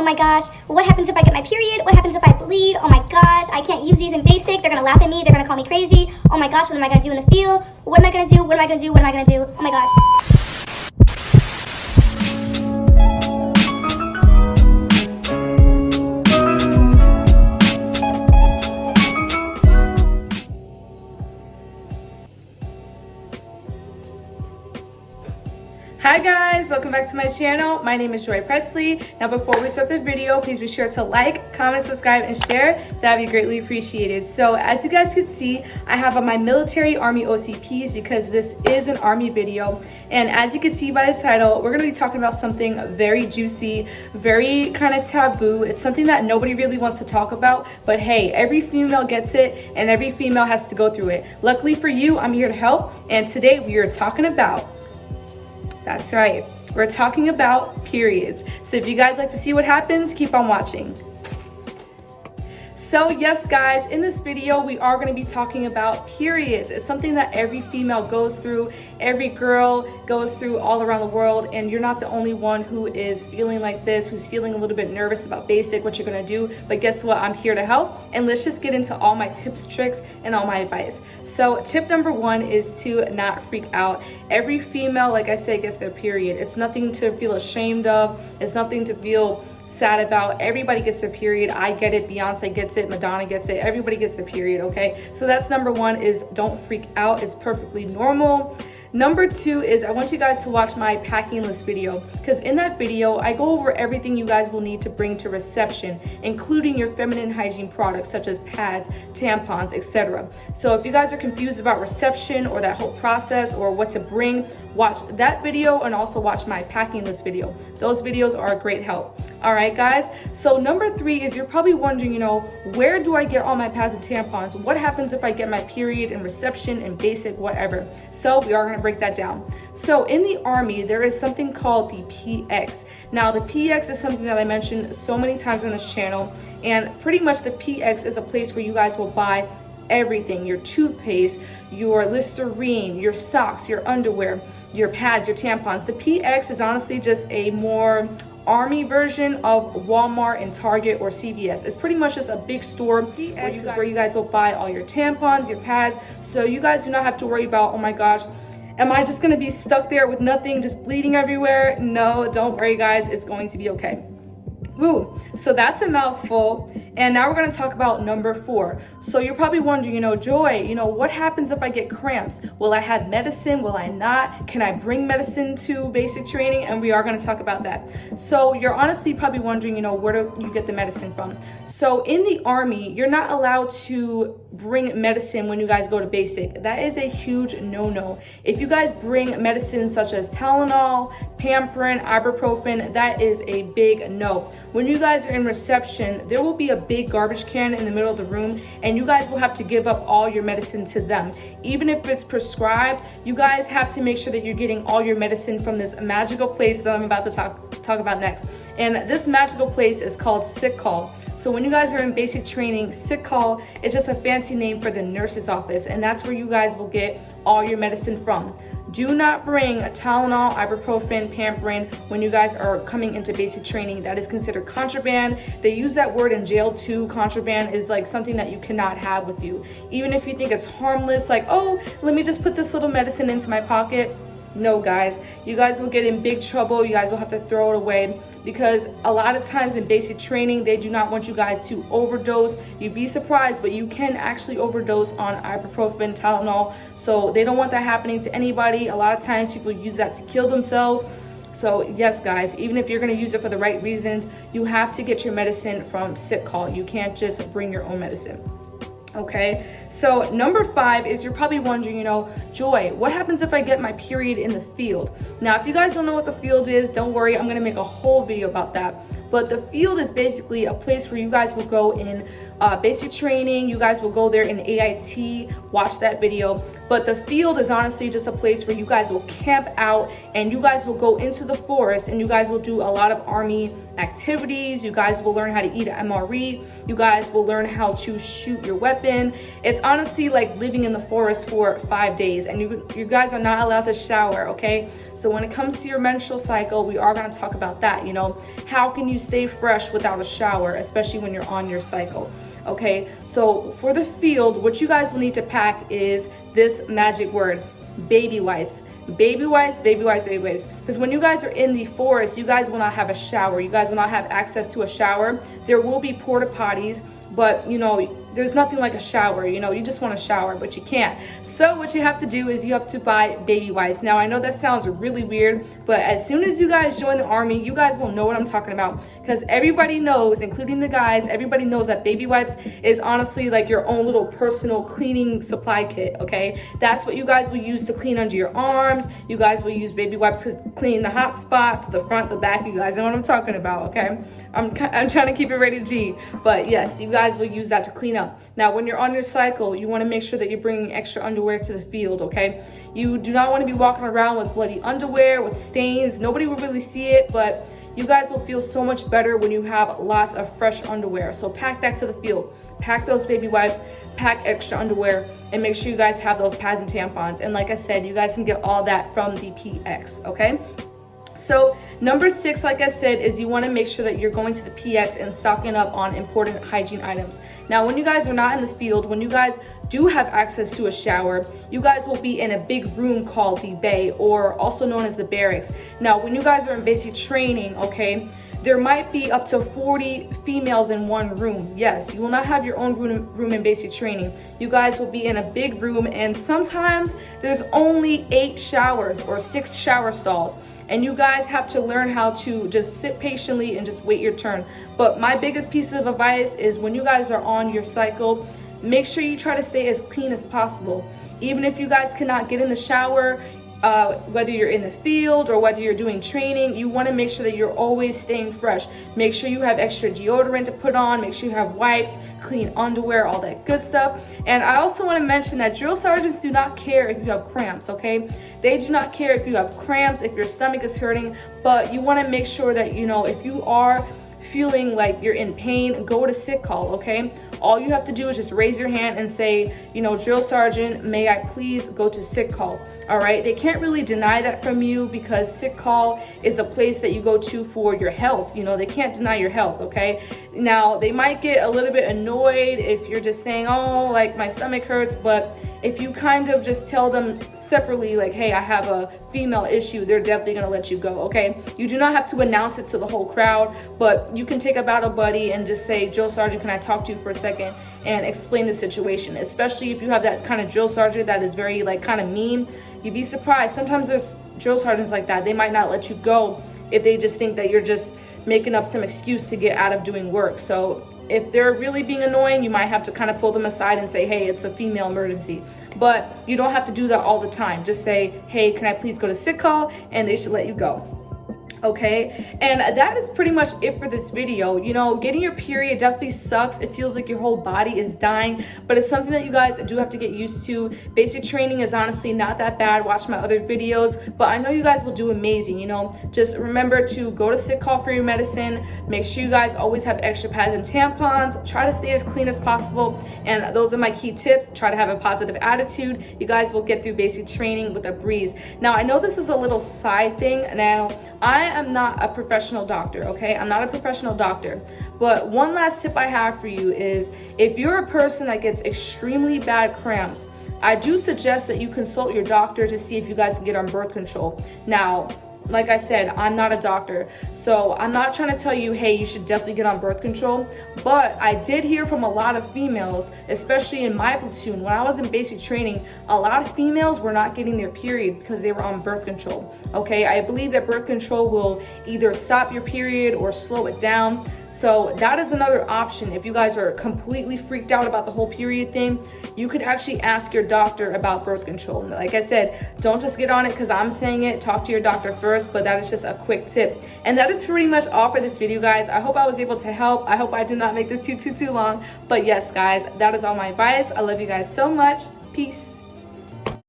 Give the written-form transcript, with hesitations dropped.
Oh my gosh, what happens if I get my period? What happens if I bleed? Oh my gosh, I can't use these in basic. They're gonna laugh at me. They're gonna call me crazy. Oh my gosh, what am I gonna do in the field? What am I gonna do? What am I gonna do? What am I gonna do? Oh my gosh. Hi guys, welcome back to my channel. My name is Joy Presley. Now before we start the video, please be sure to like, comment, subscribe, and share. That would be greatly appreciated. So as you guys can see, I have on my military army OCPs because this is an army video. And as you can see by the title, we're gonna be talking about something very juicy, very kind of taboo. It's something that nobody really wants to talk about, but hey, every female gets it and every female has to go through it. Luckily for you, I'm here to help. And today we are talking about, that's right, we're talking about periods. So if you guys like to see what happens, keep on watching. So yes guys, in this video we are going to be talking about periods. It's something that every female goes through, every girl goes through all around the world, and you're not the only one who is feeling like this, who's feeling a little bit nervous about basic, what you're going to do. But guess what, I'm here to help, and let's just get into all my tips, tricks, and all my advice. So tip number one is to not freak out. Every female, like I said, gets their period. It's nothing to feel ashamed of. It's nothing to feel sad about. Everybody gets their period. I get it, Beyonce gets it, Madonna gets it, everybody gets their period, okay? So that's number one, is don't freak out. It's perfectly normal. Number two is I want you guys to watch my packing list video, because in that video I go over everything you guys will need to bring to reception, including your feminine hygiene products such as pads, tampons, etc. So if you guys are confused about reception or that whole process or what to bring, watch that video and also watch my packing list video. Those videos are a great help. All right guys, so number three is you're probably wondering, where do I get all my pads and tampons? What happens if I get my period in reception and basic, whatever? So we are going to break that down. So in the army, there is something called the PX. Now the PX is something that I mentioned so many times on this channel, and pretty much the PX is a place where you guys will buy everything: your toothpaste, your Listerine, your socks, your underwear, your pads, your tampons. The PX is honestly just a more army version of Walmart and Target or CVS. It's pretty much just a big store. PX is where you guys will buy all your tampons, your pads, so you guys do not have to worry about, oh my gosh, am I just gonna be stuck there with nothing, just bleeding everywhere? No, don't worry guys, it's going to be okay. Woo. So that's a mouthful. And now we're going to talk about number four. So you're probably wondering, Joy, what happens if I get cramps? Will I have medicine? Will I not? Can I bring medicine to basic training? And we are going to talk about that. So you're honestly probably wondering, where do you get the medicine from? So in the army, you're not allowed to bring medicine when you guys go to basic. That is a huge no-no. If you guys bring medicine such as Tylenol, Pamprin, ibuprofen, that is a big no. When you guys are in reception, there will be a big garbage can in the middle of the room, and you guys will have to give up all your medicine to them. Even if it's prescribed, you guys have to make sure that you're getting all your medicine from this magical place that I'm about to talk about next. And this magical place is called sick call. So when you guys are in basic training, sick call is just a fancy name for the nurse's office, and that's where you guys will get all your medicine from. Do not bring a Tylenol, ibuprofen, Pamprin when you guys are coming into basic training. That is considered contraband. They use that word in jail too. Contraband is like something that you cannot have with you. Even if you think it's harmless, like, oh, let me just put this little medicine into my pocket. No guys, you guys will get in big trouble. You guys will have to throw it away, because a lot of times in basic training, they do not want you guys to overdose. You'd be surprised, but you can actually overdose on ibuprofen, Tylenol. So they don't want that happening to anybody. A lot of times people use that to kill themselves. So yes guys, even if you're going to use it for the right reasons, you have to get your medicine from sick call. You can't just bring your own medicine. Okay, so number five is you're probably wondering, Joy, what happens if I get my period in the field? Now, if you guys don't know what the field is, don't worry, I'm gonna make a whole video about that. But the field is basically a place where you guys will go in basic training. You guys will go there in AIT, watch that video. But the field is honestly just a place where you guys will camp out and you guys will go into the forest and you guys will do a lot of Army activities. You guys will learn how to eat an MRE. You guys will learn how to shoot your weapon. It's honestly like living in the forest for 5 days, and you guys are not allowed to shower, okay? So when it comes to your menstrual cycle, we are going to talk about that. You know, how can you stay fresh without a shower, especially when you're on your cycle? Okay, so for the field, what you guys will need to pack is this magic word: baby wipes. Baby wipes, baby wipes, baby wipes. Because when you guys are in the forest, you guys will not have a shower. You guys will not have access to a shower. There will be porta potties, but you know, there's nothing like a shower. You know, you just want to shower, but you can't. So what you have to do is you have to buy baby wipes. Now I know that sounds really weird, but as soon as you guys join the Army, you guys will know what I'm talking about, because everybody knows, including the guys, everybody knows that baby wipes is honestly like your own little personal cleaning supply kit, okay? That's what you guys will use to clean under your arms. You guys will use baby wipes to clean the hot spots, the front, the back. You guys know what I'm talking about, okay? I'm trying to keep it rated G, but yes, you guys will use that to clean up. Now, when you're on your cycle, you want to make sure that you're bringing extra underwear to the field, okay? You do not want to be walking around with bloody underwear, with stains. Nobody will really see it, but you guys will feel so much better when you have lots of fresh underwear. So pack that to the field. Pack those baby wipes, pack extra underwear, and make sure you guys have those pads and tampons. And like I said, you guys can get all that from the PX, okay? So number 6, like I said, is you want to make sure that you're going to the PX and stocking up on important hygiene items. Now, when you guys are not in the field, when you guys do have access to a shower, you guys will be in a big room called the bay, or also known as the barracks. Now, when you guys are in basic training, okay, there might be up to 40 females in one room. Yes, you will not have your own room in basic training. You guys will be in a big room, and sometimes there's only 8 showers or 6 shower stalls. And you guys have to learn how to just sit patiently and just wait your turn. But my biggest piece of advice is when you guys are on your cycle, make sure you try to stay as clean as possible. Even if you guys cannot get in the shower, whether you're in the field or whether you're doing training, you want to make sure that you're always staying fresh. Make sure you have extra deodorant to put on, make sure you have wipes, clean underwear, all that good stuff. And I also want to mention that drill sergeants do not care if you have cramps, okay? They do not care if you have cramps, if your stomach is hurting, but you want to make sure that, you know, if you are feeling like you're in pain, go to sick call, okay? All you have to do is just raise your hand and say, you know, drill sergeant, may I please go to sick call? All right, they can't really deny that from you, because sick call is a place that you go to for your health. You know, they can't deny your health, okay? Now, they might get a little bit annoyed if you're just saying, oh, like my stomach hurts, but if you kind of just tell them separately, like, hey, I have a female issue, they're definitely gonna let you go, okay? You do not have to announce it to the whole crowd, but you can take a battle buddy and just say, drill sergeant, can I talk to you for a second, and explain the situation. Especially if you have that kind of drill sergeant that is very like kind of mean, you'd be surprised. Sometimes there's drill sergeants like that. They might not let you go if they just think that you're just making up some excuse to get out of doing work. So if they're really being annoying, you might have to kind of pull them aside and say, hey, it's a female emergency. But you don't have to do that all the time. Just say, hey, can I please go to sick call? And they should let you go. Okay, and that is pretty much it for this video. You know, getting your period definitely sucks. It feels like your whole body is dying, but it's something that you guys do have to get used to. Basic training is honestly not that bad. Watch my other videos, but I know you guys will do amazing. You know, just remember to go to sick call for your medicine. Make sure you guys always have extra pads and tampons. Try to stay as clean as possible, and those are my key tips. Try to have a positive attitude. You guys will get through basic training with a breeze. Now, I know this is a little side thing. Now, I am not a professional doctor, okay? I'm not a professional doctor. But one last tip I have for you is, if you're a person that gets extremely bad cramps, I do suggest that you consult your doctor to see if you guys can get on birth control. Now, like I said, I'm not a doctor, so I'm not trying to tell you, hey, you should definitely get on birth control. But I did hear from a lot of females, especially in my platoon, when I was in basic training, a lot of females were not getting their period because they were on birth control. Okay, I believe that birth control will either stop your period or slow it down. So that is another option. If you guys are completely freaked out about the whole period thing, you could actually ask your doctor about birth control. Like I said, don't just get on it because I'm saying it. Talk to your doctor first, but that is just a quick tip. And that is pretty much all for this video, guys. I hope I was able to help. I hope I did not make this too long. But yes, guys, that is all my advice. I love you guys so much. Peace.